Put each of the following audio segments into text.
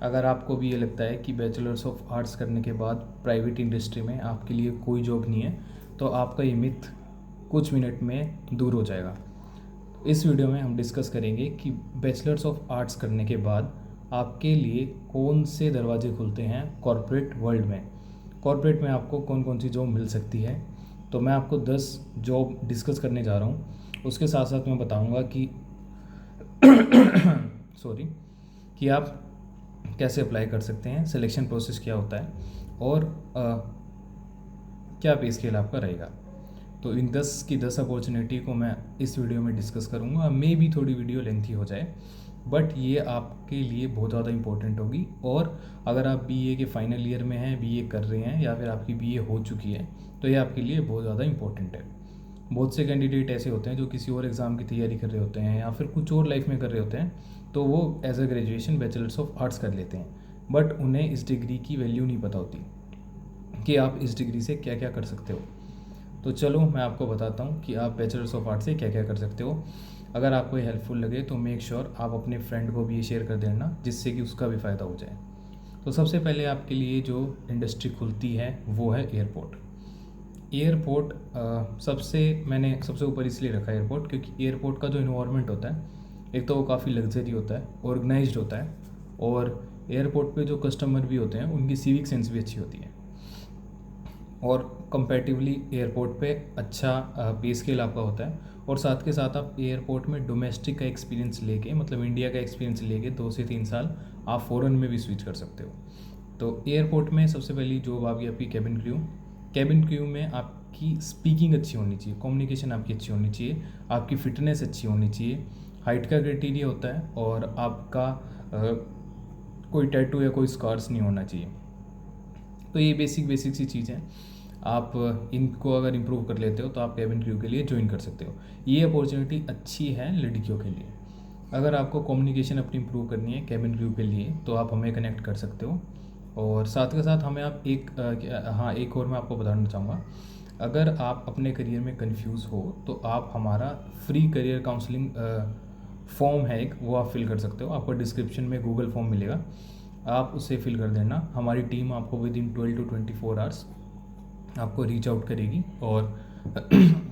अगर आपको भी ये लगता है कि बैचलर्स ऑफ आर्ट्स करने के बाद प्राइवेट इंडस्ट्री में आपके लिए कोई जॉब नहीं है, तो आपका ये मिथ कुछ मिनट में दूर हो जाएगा। इस वीडियो में हम डिस्कस करेंगे कि बैचलर्स ऑफ आर्ट्स करने के बाद आपके लिए कौन से दरवाजे खुलते हैं कॉरपोरेट वर्ल्ड में। कॉरपोरेट में आपको कौन कौन सी जॉब मिल सकती है। तो मैं आपको 10 जॉब डिस्कस करने जा रहा हूँ। उसके साथ साथ मैं बताऊँगा कि सॉरी कि आप कैसे अप्लाई कर सकते हैं, सिलेक्शन प्रोसेस क्या होता है और क्या पे स्केल आपका रहेगा। तो इन 10 की 10 अपॉर्चुनिटी को मैं इस वीडियो में डिस्कस करूँगा। मे भी थोड़ी वीडियो लेंथी हो जाए, बट ये आपके लिए बहुत ज़्यादा इंपॉर्टेंट होगी। और अगर आप बीए के फाइनल ईयर में हैं, बीए कर रहे हैं या फिर आपकी बीए हो चुकी है, तो ये आपके लिए बहुत ज़्यादा इंपॉर्टेंट है। बहुत से कैंडिडेट ऐसे होते हैं जो किसी और एग्ज़ाम की तैयारी कर रहे होते हैं या फिर कुछ और लाइफ में कर रहे होते हैं, तो वो as a graduation bachelors of arts कर लेते हैं, बट उन्हें इस डिग्री की वैल्यू नहीं पता होती कि आप इस डिग्री से क्या क्या कर सकते हो। तो चलो मैं आपको बताता हूँ कि आप बैचलर्स ऑफ आर्ट्स से क्या क्या कर सकते हो। अगर आपको ये हेल्पफुल लगे तो मेक श्योर आप अपने फ्रेंड को भी ये शेयर कर देना, जिससे कि उसका भी फ़ायदा हो जाए। तो सबसे पहले आपके लिए जो इंडस्ट्री खुलती है वो है एयरपोर्ट। एयरपोर्ट मैंने सबसे ऊपर इसलिए रखा है एयरपोर्ट, क्योंकि एयरपोर्ट का जो इन्वायरमेंट होता है, एक तो वो काफ़ी लग्जरी होता है, ऑर्गेनाइज्ड होता है, और एयरपोर्ट पे जो कस्टमर भी होते हैं उनकी सिविक सेंस भी अच्छी होती है। और कंपैरेटिवली एयरपोर्ट पे अच्छा पे स्केल आपका होता है। और साथ के साथ आप एयरपोर्ट में डोमेस्टिक का एक्सपीरियंस लेके, मतलब इंडिया का एक्सपीरियंस लेके 2 से 3 साल आप फ़ॉरेन में भी स्विच कर सकते हो। तो एयरपोर्ट में सबसे पहली जॉब आ गई आपकी कैबिन क्रू। कैबिन क्रू में आपकी स्पीकिंग अच्छी होनी चाहिए, कम्युनिकेशन आपकी अच्छी होनी चाहिए, आपकी फ़िटनेस अच्छी होनी चाहिए, हाइट का क्राइटेरिया होता है, और आपका कोई टैटू या कोई स्कार्स नहीं होना चाहिए। तो ये बेसिक सी चीज़ है। आप इनको अगर इम्प्रूव कर लेते हो तो आप कैबिन क्रू के लिए ज्वाइन कर सकते हो। ये अपॉर्चुनिटी अच्छी है लड़कियों के लिए। अगर आपको कम्युनिकेशन अपनी इम्प्रूव करनी है कैबिन क्रू के लिए, तो आप हमें कनेक्ट कर सकते हो। और साथ के साथ हमें आप एक और मैं आपको बताना चाहूँगा, अगर आप अपने करियर में कंफ्यूज हो तो आप हमारा फ्री करियर काउंसलिंग फॉर्म है एक, वो आप फिल कर सकते हो। आपको डिस्क्रिप्शन में गूगल फॉर्म मिलेगा, आप उसे फिल कर देना। हमारी टीम आपको विद इन 12 to 24 आवर्स आपको रीच आउट करेगी, और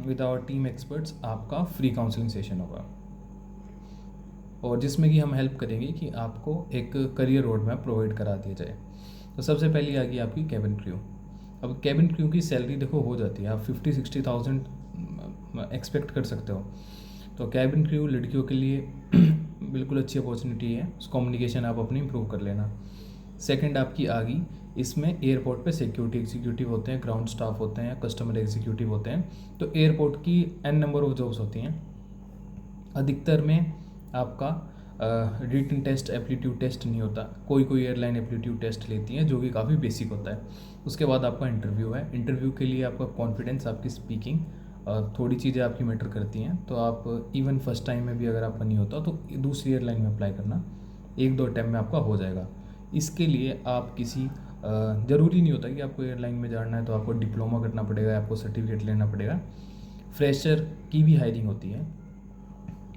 विद आवर टीम एक्सपर्ट्स आपका फ्री काउंसलिंग सेशन होगा, और जिसमें कि हम हेल्प करेंगे कि आपको एक करियर रोड मैप प्रोवाइड करा दिया जाए। तो सबसे पहले आ गई आपकी कैबिन क्रू। अब कैबिन क्रू की सैलरी देखो हो जाती है, आप 50-60,000 एक्सपेक्ट कर सकते हो। तो कैबिन क्रू लड़कियों के लिए बिल्कुल अच्छी अपॉर्चुनिटी है। कम्युनिकेशन आप अपनी इम्प्रूव कर लेना। सेकंड आपकी आ गई, इसमें एयरपोर्ट पे सिक्योरिटी एग्जीक्यूटिव होते हैं, ग्राउंड स्टाफ होते हैं, कस्टमर एग्जीक्यूटिव होते हैं। तो एयरपोर्ट की n नंबर ऑफ जॉब्स होती हैं। अधिकतर में आपका रिटन टेस्ट, एप्टीट्यूड टेस्ट नहीं होता, कोई एयरलाइन एप्टीट्यूड टेस्ट लेती हैं जो कि काफ़ी बेसिक होता है। उसके बाद आपका इंटरव्यू है। इंटरव्यू के लिए आपका कॉन्फिडेंस, आपकी स्पीकिंग, थोड़ी चीज़ें आपकी मैटर करती हैं। तो आप इवन फर्स्ट टाइम में भी अगर आपका नहीं होता तो दूसरी एयरलाइन में अप्लाई करना, 1-2 अटैम्प्ट में आपका हो जाएगा। इसके लिए आप किसी ज़रूरी नहीं होता कि आपको एयरलाइन में जाना है तो आपको डिप्लोमा करना पड़ेगा, आपको सर्टिफिकेट लेना पड़ेगा। फ्रेशर की भी हायरिंग होती है,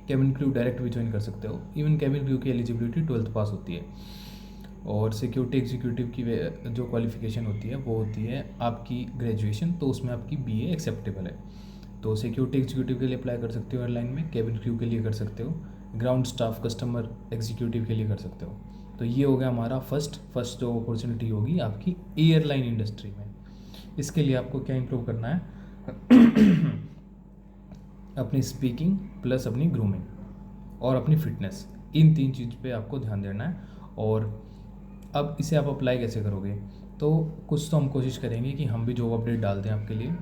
कैबिन क्रू डायरेक्ट भी ज्वाइन कर सकते हो। इवन कैबिन क्रू की एलिजिबिलिटी 12th पास होती है। और सिक्योरिटी एग्जीक्यूटिव की जो क्वालिफिकेशन होती है वो होती है आपकी ग्रेजुएशन, तो उसमें आपकी बीए एक्सेप्टेबल है। तो सिक्योरिटी एग्जीक्यूटिव के लिए अप्लाई कर सकते हो एयरलाइन में, कैबिन क्रू के लिए कर सकते हो, ग्राउंड स्टाफ कस्टमर एग्जीक्यूटिव के लिए कर सकते हो। तो ये हो गया हमारा फर्स्ट जो अपॉर्चुनिटी होगी आपकी एयरलाइन इंडस्ट्री में। इसके लिए आपको क्या इम्प्रूव करना है अपनी स्पीकिंग प्लस अपनी ग्रूमिंग और अपनी फिटनेस, इन 3 चीज़ पे आपको ध्यान देना है। और अब इसे आप अप्लाई कैसे करोगे, तो कुछ तो हम कोशिश करेंगे कि हम भी जॉब अपडेट डाल दें आपके लिए।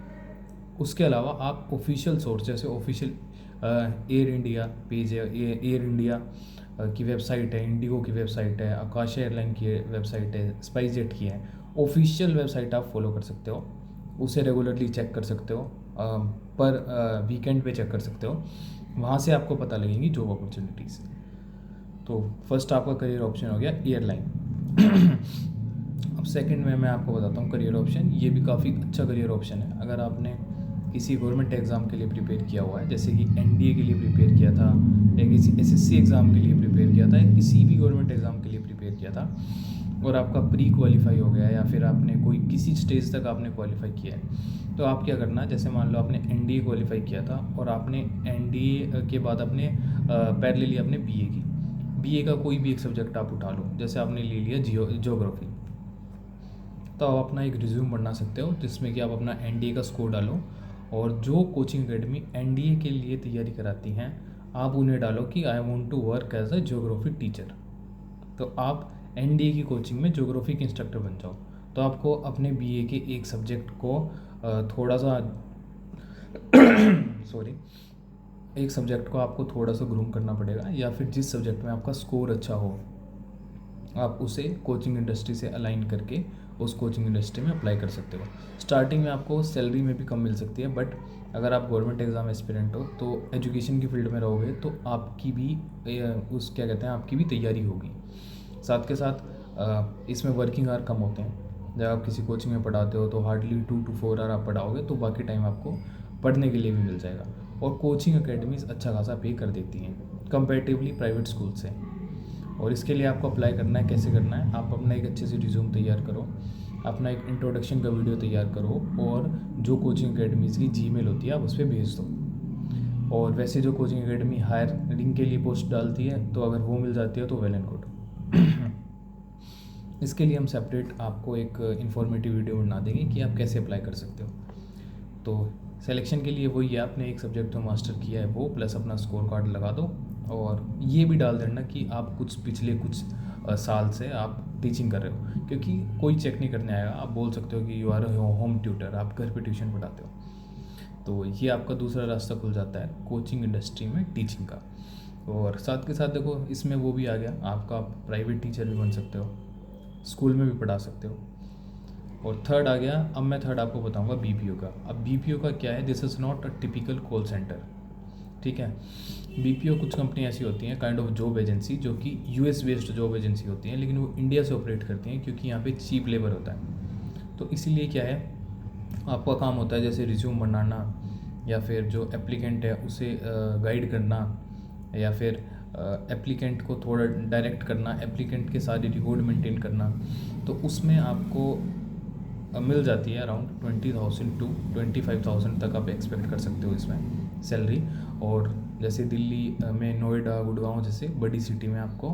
उसके अलावा आप ऑफिशियल सोर्स, जैसे ऑफिशियल एयर इंडिया पेज है, एयर इंडिया की वेबसाइट है, इंडिगो की वेबसाइट है, आकाश एयरलाइन की वेबसाइट है, स्पाइस जेट की है, ऑफिशियल वेबसाइट आप फॉलो कर सकते हो। उसे रेगुलरली चेक कर सकते हो, पर वीकेंड पे चेक कर सकते हो। वहाँ से आपको पता लगेंगी जॉब अपॉर्चुनिटीज़। तो फर्स्ट आपका करियर ऑप्शन हो गया एयरलाइन। अब सेकंड में मैं आपको बताता हूँ करियर ऑप्शन। ये भी काफ़ी अच्छा करियर ऑप्शन है। अगर आपने किसी गवर्नमेंट एग्ज़ाम के लिए प्रिपेयर किया हुआ है, जैसे कि एनडीए के लिए प्रिपेयर किया था, या किसी एसएससी एग्ज़ाम के लिए प्रिपेयर किया था, या किसी भी गवर्नमेंट एग्ज़ाम के लिए प्रिपेयर किया था और आपका प्री क्वालिफाई हो गया या फिर आपने कोई किसी स्टेज तक आपने क्वालिफाई किया है, तो आप क्या करना, जैसे मान लो आपने एनडीए क्वालिफाई किया था और आपने एनडीए के बाद अपने पैरेलली आपने बीए की, बीए का कोई भी एक सब्जेक्ट आप उठा लो, जैसे आपने ले लिया जियोग्राफी, तो आप अपना एक रिज्यूम बना सकते हो जिसमें कि आप अपना एनडीए का स्कोर डालो और जो कोचिंग एकेडमी एनडीए के लिए तैयारी कराती हैं आप उन्हें डालो कि I want to work as a geography teacher. तो आप एनडीए की कोचिंग में ज्योग्राफी के इंस्ट्रक्टर बन जाओ। तो आपको अपने बीए के एक सब्जेक्ट को थोड़ा सा सॉरी एक सब्जेक्ट को आपको थोड़ा सा ग्रूम करना पड़ेगा, या फिर जिस सब्जेक्ट में आपका स्कोर अच्छा हो आप उसे कोचिंग इंडस्ट्री से अलाइन करके उस कोचिंग इंडस्ट्री में अप्लाई कर सकते हो। स्टार्टिंग में आपको सैलरी में भी कम मिल सकती है, बट अगर आप गवर्नमेंट एग्ज़ाम एस्पिरेंट हो तो एजुकेशन की फील्ड में रहोगे तो आपकी भी उस क्या कहते हैं आपकी भी तैयारी होगी। साथ के साथ इसमें वर्किंग आवर कम होते हैं। जब आप किसी कोचिंग में पढ़ाते हो तो हार्डली 2 to 4 आवर आप पढ़ाओगे, तो बाकी टाइम आपको पढ़ने के लिए भी मिल जाएगा। और कोचिंग अकेडमीज अच्छा खासा पे कर देती हैं कंपेरेटिवली प्राइवेट स्कूल से। और इसके लिए आपको अप्लाई करना है, कैसे करना है, आप अपना एक अच्छे से रिज्यूम तैयार करो, अपना एक इंट्रोडक्शन का वीडियो तैयार करो और जो कोचिंग अकेडमीज़ की जीमेल होती है आप उस पर भेज दो। और वैसे जो कोचिंग अकेडमी हायरिंग के लिए पोस्ट डालती है तो अगर वो मिल जाती है तो वेल एंड गुड। इसके लिए हम सेपरेट आपको एक इन्फॉर्मेटिव वीडियो बना देंगे कि आप कैसे अप्लाई कर सकते हो। तो सिलेक्शन के लिए वही है, आपने एक सब्जेक्ट जो मास्टर किया है वो प्लस अपना स्कोर कार्ड लगा दो और ये भी डाल देना कि आप पिछले कुछ साल से आप टीचिंग कर रहे हो, क्योंकि कोई चेक नहीं करने आएगा। आप बोल सकते हो कि यू आर होम ट्यूटर, आप घर पे ट्यूशन पढ़ाते हो। तो ये आपका दूसरा रास्ता खुल जाता है कोचिंग इंडस्ट्री में टीचिंग का। और साथ के साथ देखो इसमें वो भी आ गया, आपका प्राइवेट टीचर भी बन सकते हो, स्कूल में भी पढ़ा सकते हो। और थर्ड आ गया, अब मैं थर्ड आपको बताऊंगा बीपीओ का। अब बीपीओ का क्या है, this is not a typical call centre, ठीक है। बीपीओ कुछ कंपनी ऐसी होती हैं काइंड ऑफ जॉब एजेंसी, जो कि यूएस बेस्ड जॉब एजेंसी होती हैं, लेकिन वो इंडिया से ऑपरेट करती हैं क्योंकि यहाँ पे चीप लेबर होता है। तो इसीलिए क्या है, आपका काम होता है जैसे रिज्यूम बनाना या फिर जो एप्लीकेंट है उसे गाइड करना या फिर एप्लीकेंट को थोड़ा डायरेक्ट करना, एप्लीकेंट के सारे रिकॉर्ड मेंटेन करना। तो उसमें आपको मिल जाती है अराउंड 20,000 to 25,000 तक आप एक्सपेक्ट कर सकते हो इसमें सैलरी। और जैसे दिल्ली में नोएडा गुड़गांव जैसे बड़ी सिटी में आपको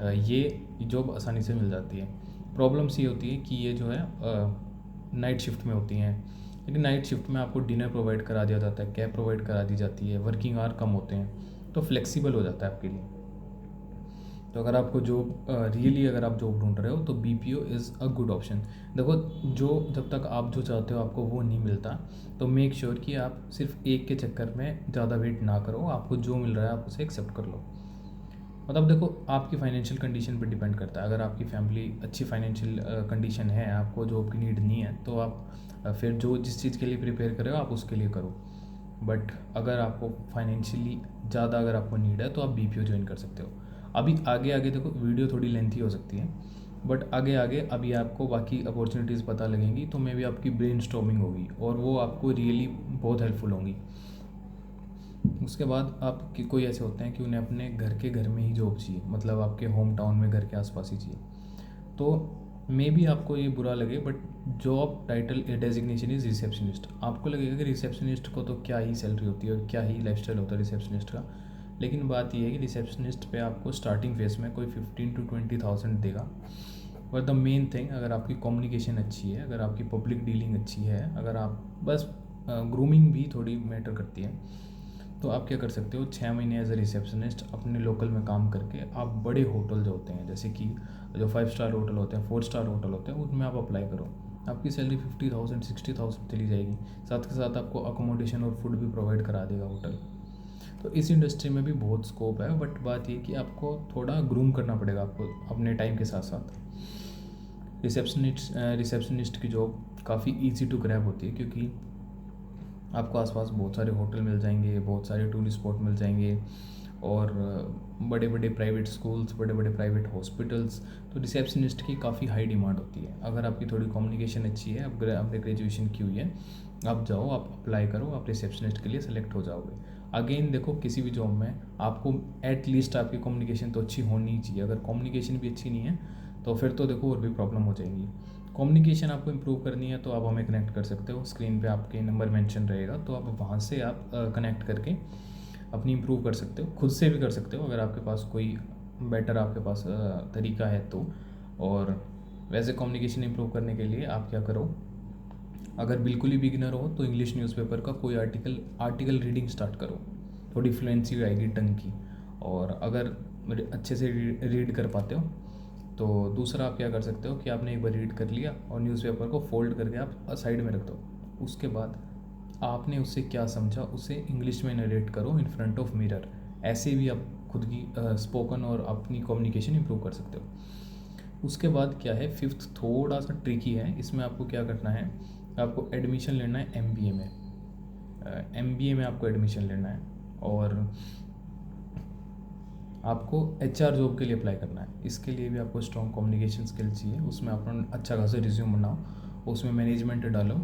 ये जॉब आसानी से मिल जाती है। प्रॉब्लम्स ये होती है कि ये जो है नाइट शिफ्ट में होती हैं, लेकिन नाइट शिफ्ट में आपको डिनर प्रोवाइड करा दिया जाता है, कैब प्रोवाइड करा दी जाती है, वर्किंग आवर कम होते हैं, तो फ्लेक्सिबल हो जाता है आपके लिए। तो अगर आपको जॉब रियली अगर आप जॉब ढूंढ रहे हो तो BPO is a good option. देखो जो जब तक आप जो चाहते हो आपको वो नहीं मिलता, तो मेक श्योर कि आप सिर्फ एक के चक्कर में ज़्यादा वेट ना करो, आपको जो मिल रहा है आप उसे एक्सेप्ट कर लो। मतलब देखो आपकी फाइनेंशियल कंडीशन पर डिपेंड करता है। अगर आपकी फैमिली अच्छी फाइनेंशियल कंडीशन है, आपको जॉब की नीड नहीं है, तो आप फिर जो जिस चीज़ के लिए प्रिपेयर कर रहे हो आप उसके लिए करो। बट अगर आपको फाइनेंशियली ज़्यादा अगर आपको नीड है तो आप बीपीओ ज्वाइन कर सकते हो। अभी आगे आगे देखो वीडियो थोड़ी लेंथी हो सकती है, बट आगे आगे अभी आपको बाकी अपॉर्चुनिटीज़ पता लगेंगी तो मे भी आपकी ब्रेनस्टॉर्मिंग होगी और वो आपको रियली बहुत हेल्पफुल होंगी। उसके बाद आप कि कोई ऐसे होते हैं कि उन्हें अपने घर में ही जॉब चाहिए, मतलब आपके होम टाउन में घर के आसपास ही चाहिए। तो मे बी आपको ये बुरा लगे, but job title designation is receptionist. आपको लगेगा कि रिसेप्शनिस्ट को तो क्या ही सैलरी होती है और क्या ही लाइफस्टाइल होता है रिसेप्शनिस्ट का, लेकिन बात यह है कि रिसेप्शनिस्ट पे आपको स्टार्टिंग फेज में कोई 15 to 20,000 देगा। बट द मेन थिंग, अगर आपकी कम्युनिकेशन अच्छी है, अगर आपकी पब्लिक डीलिंग अच्छी है, अगर आप बस ग्रूमिंग भी थोड़ी मैटर करती है, तो आप क्या कर सकते हो, 6 महीने एज ए रिसेप्शनिस्ट अपने लोकल में काम करके आप बड़े होटल जो होते हैं, जैसे कि जो 5 स्टार होटल होते हैं, 4 स्टार होटल होते हैं, उनमें आप अप्लाई करो। आपकी सैलरी 50,000 60,000 चली जाएगी। साथ के साथ आपको अकोमोडेशन और फूड भी प्रोवाइड करा देगा होटल। तो इस इंडस्ट्री में भी बहुत स्कोप है, बट बात ये कि आपको थोड़ा ग्रूम करना पड़ेगा आपको अपने टाइम के साथ साथ। रिसेप्शनिस्ट की जॉब काफ़ी ईजी टू ग्रैब होती है, क्योंकि आपको आसपास बहुत सारे होटल मिल जाएंगे, बहुत सारे टूरिस्ट स्पॉट मिल जाएंगे और बड़े बड़े प्राइवेट स्कूल्स, बड़े बड़े प्राइवेट हॉस्पिटल्स। तो रिसेप्शनिस्ट की काफ़ी हाई डिमांड होती है। अगर आपकी थोड़ी कम्युनिकेशन अच्छी है, आपने ग्रेजुएशन की हुई है, आप जाओ, आप अप्लाई करो, आप रिसेप्शनिस्ट के लिए सेलेक्ट हो जाओगे। अगेन देखो किसी भी जॉब में आपको एट लीस्ट आपकी कम्युनिकेशन तो अच्छी होनी ही चाहिए। अगर कम्युनिकेशन भी अच्छी नहीं है तो फिर तो देखो और भी प्रॉब्लम हो जाएंगी। कम्युनिकेशन आपको इम्प्रूव करनी है तो आप हमें कनेक्ट कर सकते हो, स्क्रीन पे आपके नंबर मेंशन रहेगा, तो आप वहाँ से आप कनेक्ट करके अपनी इम्प्रूव कर सकते हो, खुद से भी कर सकते हो अगर आपके पास कोई बेटर आपके पास तरीका है तो। और वैसे कम्युनिकेशन इम्प्रूव करने के लिए आप क्या करो, अगर बिल्कुल ही बिगिनर हो तो इंग्लिश न्यूज़पेपर का कोई आर्टिकल रीडिंग स्टार्ट करो, थोड़ी फ्लुएंसी आएगी टंग की। और अगर अच्छे से रीड कर पाते हो तो दूसरा आप क्या कर सकते हो कि आपने एक बार रीड कर लिया और न्यूज़पेपर को फोल्ड करके आप साइड में रख दो। उसके बाद आपने उससे क्या समझा उसे इंग्लिश में नरेट करो इन फ्रंट ऑफ मिरर। ऐसे भी आप खुद की स्पोकन और अपनी कम्युनिकेशन इंप्रूव कर सकते हो। उसके बाद क्या है, फिफ्थ थोड़ा सा ट्रिकी है, इसमें आपको क्या करना है, आपको एडमिशन लेना है MBA में। MBA में आपको एडमिशन लेना है और आपको HR जॉब के लिए अप्लाई करना है। इसके लिए भी आपको स्ट्रॉन्ग कम्युनिकेशन स्किल चाहिए, उसमें अपना अच्छा खासा रिज्यूम बनाओ, उसमें मैनेजमेंट डालो।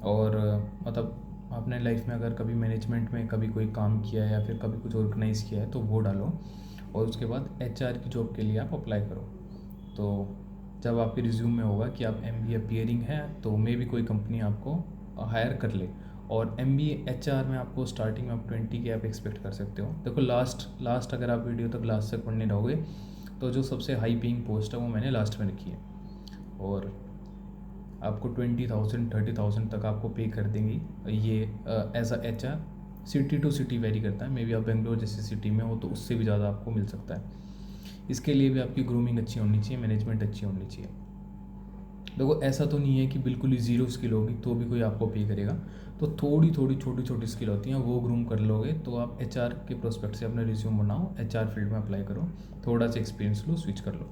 और मतलब आपने लाइफ में अगर कभी मैनेजमेंट में कभी कोई काम किया है या फिर कभी कुछ ऑर्गेनाइज़ किया है तो वो डालो। और उसके बाद HR की जॉब के लिए आप अप्लाई करो। तो जब आपके रिज्यूम में होगा कि आप MBA अपीयरिंग है तो मे भी कोई कंपनी आपको हायर कर ले। और MBA HR में आपको स्टार्टिंग में आप 20 के आप एक्सपेक्ट कर सकते हो। देखो लास्ट अगर आप वीडियो तक लास्ट तक पढ़ने रहोगे तो जो सबसे हाई पेइंग पोस्ट है वो मैंने लास्ट में रखी है, और आपको 20,000 30,000 तक आपको पे कर देंगी ये as a HR। City to city vary करता है, मे बी आप बेंगलोर जैसी सिटी में हो तो उससे भी ज़्यादा आपको मिल सकता है। इसके लिए भी आपकी ग्रूमिंग अच्छी होनी चाहिए, मैनेजमेंट अच्छी होनी चाहिए। देखो ऐसा तो नहीं है कि बिल्कुल ही ज़ीरो स्किल होगी तो भी कोई आपको पे करेगा, तो थोड़ी थोड़ी छोटी छोटी स्किल होती हैं, वो ग्रूम कर लोगे तो आप HR के प्रोस्पेक्ट से अपना रिज्यूम बनाओ, HR फील्ड में अप्लाई करो, थोड़ा सा एक्सपीरियंस लो, स्विच कर लो।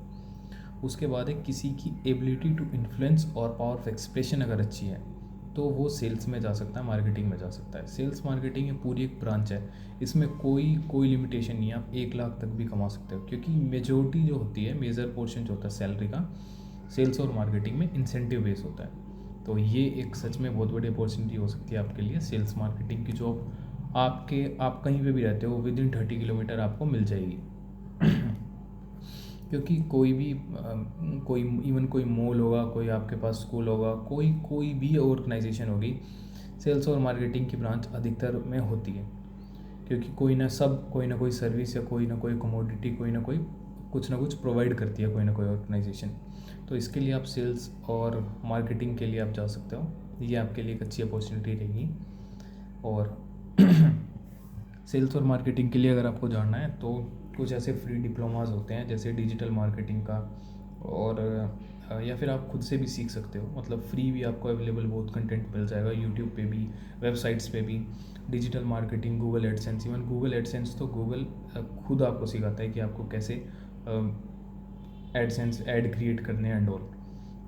उसके बाद है किसी की एबिलिटी टू इन्फ्लुएंस और पावर ऑफ एक्सप्रेशन अगर अच्छी है तो वो सेल्स में जा सकता है, मार्केटिंग में जा सकता है। सेल्स मार्केटिंग ये पूरी एक ब्रांच है, इसमें कोई लिमिटेशन नहीं है, आप 1 लाख तक भी कमा सकते हो, क्योंकि मेजोरिटी जो होती है, मेजर पोर्शन जो होता है सैलरी का सेल्स और मार्केटिंग में इंसेंटिव बेस होता है। तो ये एक सच में बहुत बड़ी अपॉर्चुनिटी हो सकती है आपके लिए, सेल्स मार्केटिंग की जॉब आप कहीं पे भी रहते हो विद इन 30 किलोमीटर आपको मिल जाएगी। क्योंकि कोई भी कोई इवन कोई मॉल होगा, कोई आपके पास स्कूल होगा, कोई भी ऑर्गेनाइजेशन होगी, सेल्स और मार्केटिंग की ब्रांच अधिकतर में होती है। क्योंकि कोई ना कोई सर्विस या कोई ना कोई कमोडिटी कोई ना कोई कुछ ना कुछ प्रोवाइड करती है कोई ना कोई ऑर्गेनाइजेशन। तो इसके लिए आप सेल्स और मार्केटिंग के लिए आप जा सकते हो, ये आपके लिए एक अच्छी अपॉर्चुनिटी रहेगी। और सेल्स और मार्केटिंग के लिए अगर आपको जानना है तो कुछ ऐसे फ्री डिप्लोमास होते हैं जैसे डिजिटल मार्केटिंग का, और या फिर आप खुद से भी सीख सकते हो, मतलब फ्री भी आपको अवेलेबल बहुत कंटेंट मिल जाएगा यूट्यूब पे भी, वेबसाइट्स पे भी। Digital marketing, Google AdSense, even Google AdSense तो गूगल खुद आपको सिखाता है कि आपको कैसे एडसेंस ऐड क्रिएट करने हैं एंड ऑल।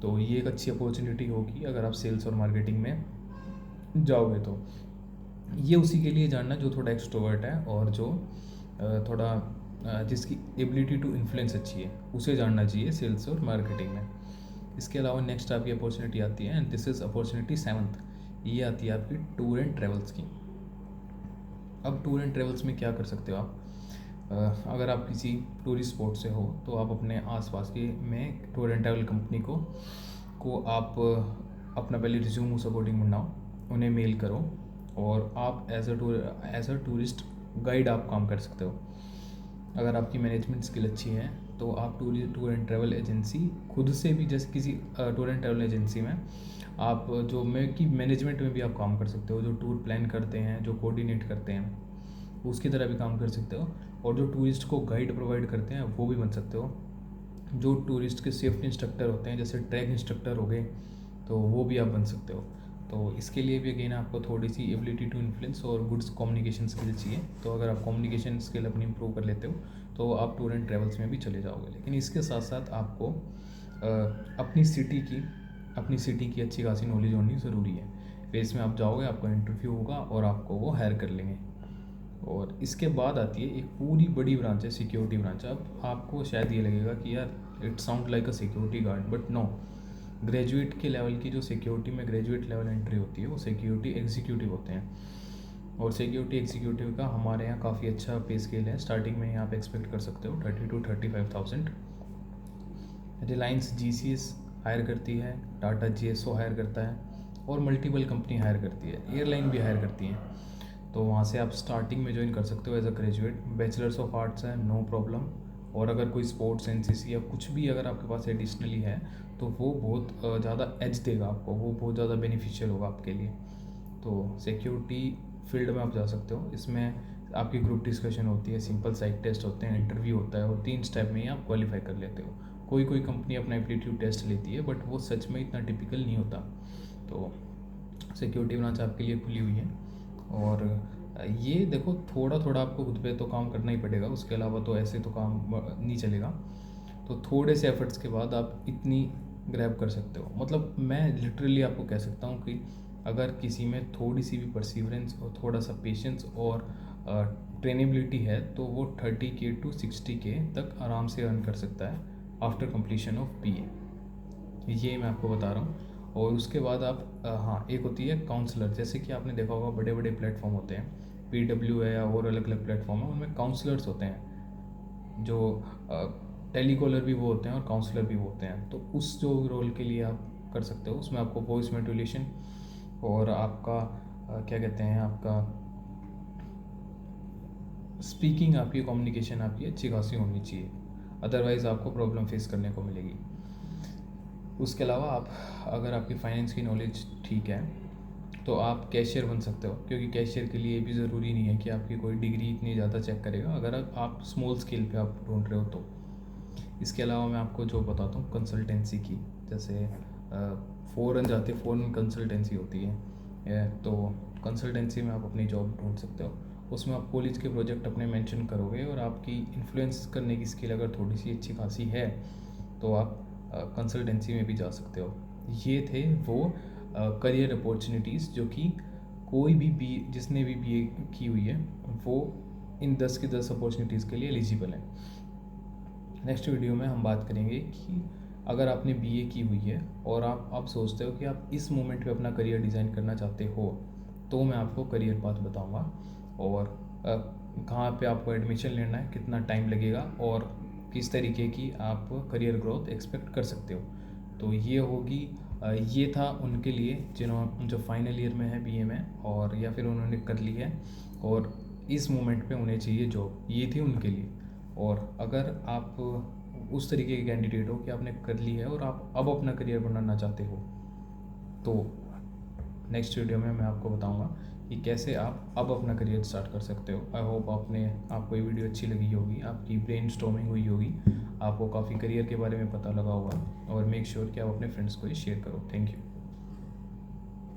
तो ये एक अच्छी अपॉर्चुनिटी होगी अगर आप सेल्स और मार्केटिंग में जाओगे तो। ये उसी के लिए जानना जो थोड़ा एक्सट्रोवर्ट है और जो थोड़ा जिसकी एबिलिटी टू इन्फ्लुएंस अच्छी है, उसे जानना चाहिए सेल्स और मार्केटिंग में। इसके अलावा नेक्स्ट आपकी अपॉर्चुनिटी आती है, and this is opportunity 7th, ये आती है आपकी टूर एंड ट्रेवल्स की। अब टूर एंड ट्रेवल्स में क्या कर सकते हो आप, अगर आप किसी टूरिस्ट स्पॉट से हो तो आप अपने आसपास के में टूर एंड ट्रैवल कंपनी को आप अपना पहले रिज्यूम उस अकॉर्डिंग बनाओ, उन्हें मेल करो, और आप एज अ टूरिस्ट गाइड आप काम कर सकते हो। अगर आपकी मैनेजमेंट स्किल अच्छी है तो आप टूर एंड ट्रैवल एजेंसी खुद से भी, जैसे किसी टूर एंड ट्रैवल एजेंसी में आप जो मैनेजमेंट में भी आप काम कर सकते हो, जो टूर प्लान करते हैं, जो कोऑर्डिनेट करते हैं, उसकी तरह भी काम कर सकते हो। और जो टूरिस्ट को गाइड प्रोवाइड करते हैं वो भी बन सकते हो। जो टूरिस्ट के सेफ्टी इंस्ट्रक्टर होते हैं जैसे ट्रैक इंस्ट्रक्टर हो गए, तो वो भी आप बन सकते हो। तो इसके लिए भी अगेन आपको थोड़ी सी एबिलिटी टू इन्फ्लुएंस और गुड्स कम्युनिकेशन स्किल चाहिए। तो अगर आप कम्युनिकेशन स्किल अपनी इंप्रूव कर लेते हो तो आप टूर एंड ट्रैवल्स में भी चले जाओगे। लेकिन इसके साथ साथ आपको अपनी सिटी की अच्छी खासी नॉलेज होनी ज़रूरी है। फिर इसमें आप जाओगे, आपका इंटरव्यू होगा और आपको वो हायर कर लेंगे। और इसके बाद आती है एक पूरी बड़ी ब्रांच है, सिक्योरिटी ब्रांच। अब आपको शायद ये लगेगा कि यार it sound like a security guard, but no. Graduate के लेवल की जो सिक्योरिटी में ग्रेजुएट लेवल एंट्री होती है वो सिक्योरिटी एग्जीक्यूटिव होते हैं। और सिक्योरिटी एग्जीक्यूटिव का हमारे यहाँ काफ़ी अच्छा पे स्केल है। स्टार्टिंग में यहाँ आप एक्सपेक्ट कर सकते हो 30 to 35,000। रिलायंस GCS हायर करती है, टाटा GSO हायर करता है और मल्टीपल कंपनी हायर करती है, एयरलाइन भी हायर करती हैं। तो वहाँ से आप स्टार्टिंग में ज्वाइन कर सकते हो as a graduate. Bachelors of arts है, नो प्रॉब्लम। और अगर कोई स्पोर्ट्स NCC या कुछ भी अगर आपके पास एडिशनली है तो वो बहुत ज़्यादा एज देगा आपको, वो बहुत ज़्यादा बेनिफिशियल होगा आपके लिए। तो सिक्योरिटी फील्ड में आप जा सकते हो। इसमें आपकी ग्रुप डिस्कशन होती है, सिंपल साइड टेस्ट होते हैं, इंटरव्यू होता है और 3 स्टेप में ही आप क्वालिफाई कर लेते हो। कोई कोई कंपनी अपना एप्टीट्यूड टेस्ट लेती है बट वो सच में इतना टिपिकल नहीं होता। तो सिक्योरिटी ब्रांच आपके लिए खुली हुई है। और ये देखो थोड़ा थोड़ा आपको खुद पे तो काम करना ही पड़ेगा, उसके अलावा तो ऐसे तो काम नहीं चलेगा। तो थोड़े से एफर्ट्स के बाद आप इतनी ग्रैब कर सकते हो। मतलब मैं लिटरली आपको कह सकता हूँ कि अगर किसी में थोड़ी सी भी परसीवरेंस और थोड़ा सा पेशेंस और ट्रेनेबिलिटी है तो वो 30K to 60K तक आराम से अर्न कर सकता है आफ्टर कंप्लीशन ऑफ BA। ये मैं आपको बता रहा हूँ। और उसके बाद आप हाँ, एक होती है काउंसलर। जैसे कि आपने देखा होगा बड़े बड़े प्लेटफॉर्म होते हैं, PW है या और अलग अलग प्लेटफॉर्म है, उनमें काउंसलर्स होते हैं जो टेलीकॉलर भी वो होते हैं और काउंसलर भी वो होते हैं। तो उस जो रोल के लिए आप कर सकते हो, उसमें आपको वॉइस मॉड्यूलेशन और आपका क्या कहते हैं, आपका स्पीकिंग, आपकी कम्युनिकेशन आपकी अच्छी खासी होनी चाहिए, अदरवाइज़ आपको प्रॉब्लम फेस करने को मिलेगी। उसके अलावा आप अगर आपकी फाइनेंस की नॉलेज ठीक है तो आप कैशियर बन सकते हो, क्योंकि कैशियर के लिए भी ज़रूरी नहीं है कि आपकी कोई डिग्री इतनी ज़्यादा चेक करेगा, अगर आप स्मॉल स्केल पे आप ढूंढ रहे हो तो। इसके अलावा मैं आपको जो बताता हूँ कंसल्टेंसी की, जैसे फ़ॉरन जाते फ़ॉरन कंसल्टेंसी होती है, तो कंसल्टेंसी में आप अपनी जॉब ढूंढ सकते हो। उसमें आप कॉलेज के प्रोजेक्ट अपने मेंशन करोगे और आपकी इन्फ्लुएंस करने की स्किल अगर थोड़ी सी अच्छी खासी है तो आप कंसल्टेंसी में भी जा सकते हो। ये थे वो करियर अपॉर्चुनिटीज़ जो कि कोई भी जिसने भी BA की हुई है वो इन 10 की 10 अपॉर्चुनिटीज़ के लिए एलिजिबल है। नेक्स्ट वीडियो में हम बात करेंगे कि अगर आपने BA की हुई है और आप सोचते हो कि आप इस मोमेंट पे अपना करियर डिज़ाइन करना चाहते हो, तो मैं आपको करियर पाथ बताऊंगा और कहाँ पे आपको एडमिशन लेना है, कितना टाइम लगेगा और किस तरीके की आप करियर ग्रोथ एक्सपेक्ट कर सकते हो। तो ये होगी, ये था उनके लिए जो फाइनल ईयर में है BA में, और या फिर उन्होंने कर ली है और इस मोमेंट पे उन्हें चाहिए जॉब, ये थी उनके लिए। और अगर आप उस तरीके के कैंडिडेट हो कि आपने कर ली है और आप अब अपना करियर बनाना चाहते हो, तो नेक्स्ट वीडियो में मैं आपको बताऊंगा कि कैसे आप अब अपना करियर स्टार्ट कर सकते हो। आई होप आपको ये वीडियो अच्छी लगी होगी, आपकी ब्रेनस्टॉर्मिंग हुई होगी, आपको काफ़ी करियर के बारे में पता लगा होगा। और मेक श्योर कि आप अपने फ्रेंड्स को ये शेयर करो। Thank you.